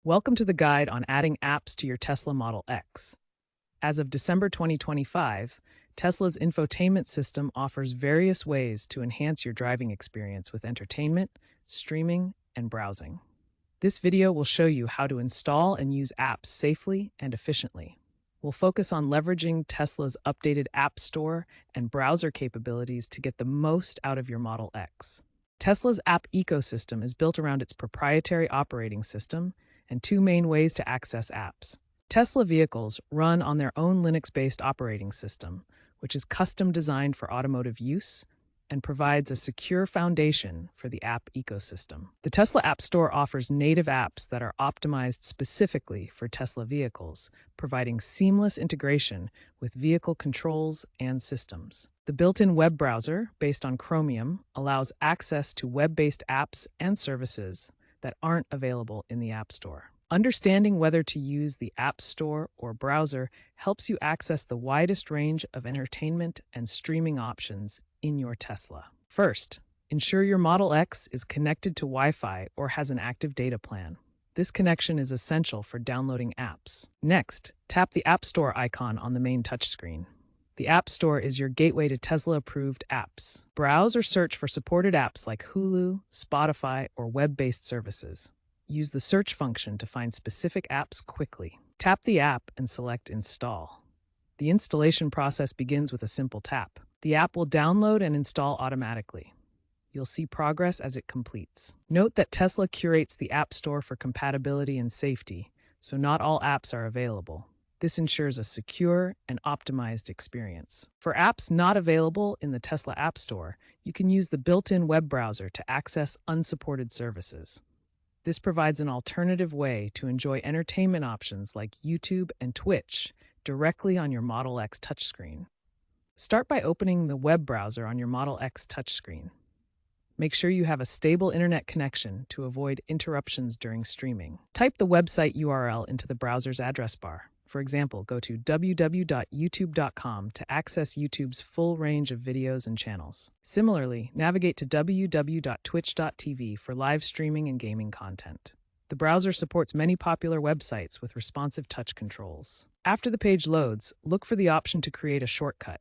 Welcome to the guide on adding apps to your Tesla Model X. As of December 2025, Tesla's infotainment system offers various ways to enhance your driving experience with entertainment, streaming, and browsing. This video will show you how to install and use apps safely and efficiently. We'll focus on leveraging Tesla's updated App Store and browser capabilities to get the most out of your Model X. Tesla's app ecosystem is built around its proprietary operating system and two main ways to access apps. Tesla vehicles run on their own Linux-based operating system, which is custom designed for automotive use and provides a secure foundation for the app ecosystem. The Tesla App Store offers native apps that are optimized specifically for Tesla vehicles, providing seamless integration with vehicle controls and systems. The built-in web browser, based on Chromium, allows access to web-based apps and services that aren't available in the App Store. Understanding whether to use the App Store or browser helps you access the widest range of entertainment and streaming options in your Tesla. First, ensure your Model X is connected to Wi-Fi or has an active data plan. This connection is essential for downloading apps. Next, tap the App Store icon on the main touchscreen. The App Store is your gateway to Tesla-approved apps. Browse or search for supported apps like Hulu, Spotify, or web-based services. Use the search function to find specific apps quickly. Tap the app and select Install. The installation process begins with a simple tap. The app will download and install automatically. You'll see progress as it completes. Note that Tesla curates the App Store for compatibility and safety, so not all apps are available. This ensures a secure and optimized experience. For apps not available in the Tesla App Store, you can use the built-in web browser to access unsupported services. This provides an alternative way to enjoy entertainment options like YouTube and Twitch directly on your Model X touchscreen. Start by opening the web browser on your Model X touchscreen. Make sure you have a stable internet connection to avoid interruptions during streaming. Type the website URL into the browser's address bar. For example, go to www.youtube.com to access YouTube's full range of videos and channels. Similarly, navigate to www.twitch.tv for live streaming and gaming content. The browser supports many popular websites with responsive touch controls. After the page loads, look for the option to create a shortcut.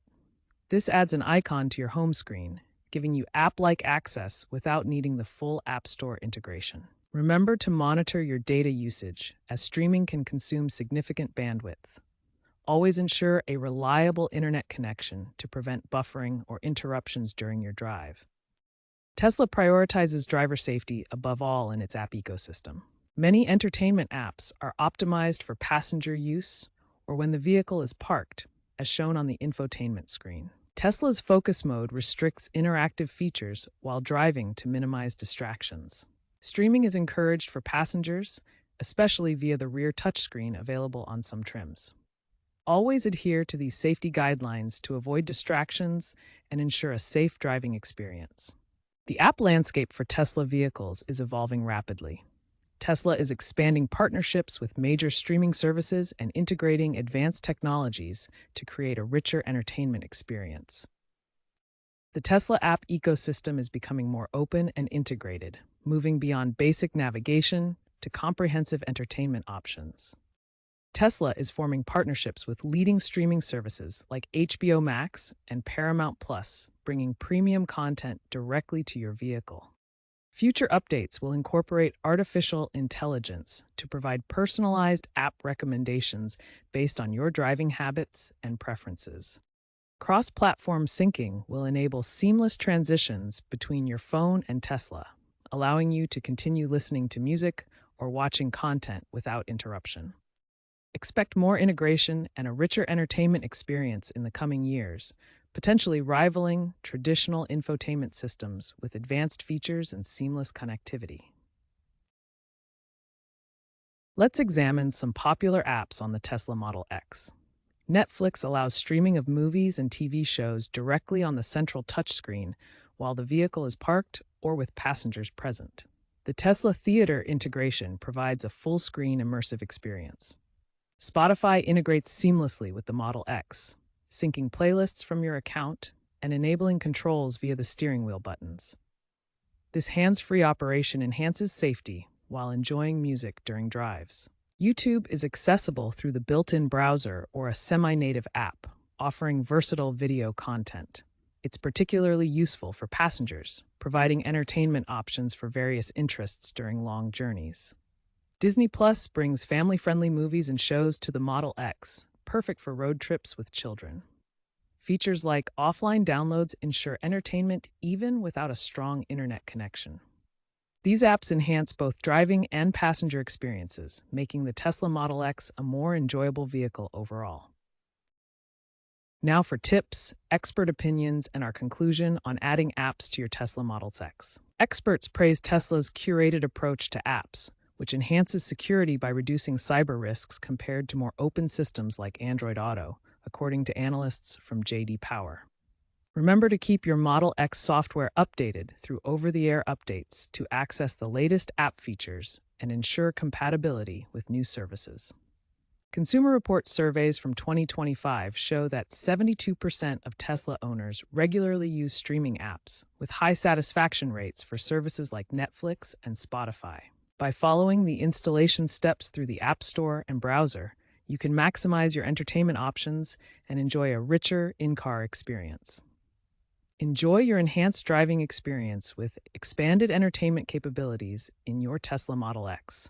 This adds an icon to your home screen, giving you app-like access without needing the full App Store integration. Remember to monitor your data usage, as streaming can consume significant bandwidth. Always ensure a reliable internet connection to prevent buffering or interruptions during your drive. Tesla prioritizes driver safety above all in its app ecosystem. Many entertainment apps are optimized for passenger use or when the vehicle is parked, as shown on the infotainment screen. Tesla's focus mode restricts interactive features while driving to minimize distractions. Streaming is encouraged for passengers, especially via the rear touchscreen available on some trims. Always adhere to these safety guidelines to avoid distractions and ensure a safe driving experience. The app landscape for Tesla vehicles is evolving rapidly. Tesla is expanding partnerships with major streaming services and integrating advanced technologies to create a richer entertainment experience. The Tesla app ecosystem is becoming more open and integrated, moving beyond basic navigation to comprehensive entertainment options. Tesla is forming partnerships with leading streaming services like HBO Max and Paramount Plus, bringing premium content directly to your vehicle. Future updates will incorporate artificial intelligence to provide personalized app recommendations based on your driving habits and preferences. Cross-platform syncing will enable seamless transitions between your phone and Tesla, allowing you to continue listening to music or watching content without interruption. Expect more integration and a richer entertainment experience in the coming years, potentially rivaling traditional infotainment systems with advanced features and seamless connectivity. Let's examine some popular apps on the Tesla Model X. Netflix allows streaming of movies and TV shows directly on the central touchscreen while the vehicle is parked or with passengers present. The Tesla Theater integration provides a full-screen immersive experience. Spotify integrates seamlessly with the Model X, syncing playlists from your account and enabling controls via the steering wheel buttons. This hands-free operation enhances safety while enjoying music during drives. YouTube is accessible through the built-in browser or a semi-native app, offering versatile video content. It's particularly useful for passengers, providing entertainment options for various interests during long journeys. Disney Plus brings family-friendly movies and shows to the Model X, perfect for road trips with children. Features like offline downloads ensure entertainment even without a strong internet connection. These apps enhance both driving and passenger experiences, making the Tesla Model X a more enjoyable vehicle overall. Now for tips, expert opinions, and our conclusion on adding apps to your Tesla Model X. Experts praise Tesla's curated approach to apps, which enhances security by reducing cyber risks compared to more open systems like Android Auto, according to analysts from JD Power. Remember to keep your Model X software updated through over-the-air updates to access the latest app features and ensure compatibility with new services. Consumer Reports surveys from 2025 show that 72% of Tesla owners regularly use streaming apps, with high satisfaction rates for services like Netflix and Spotify. By following the installation steps through the App Store and browser, you can maximize your entertainment options and enjoy a richer in-car experience. Enjoy your enhanced driving experience with expanded entertainment capabilities in your Tesla Model X.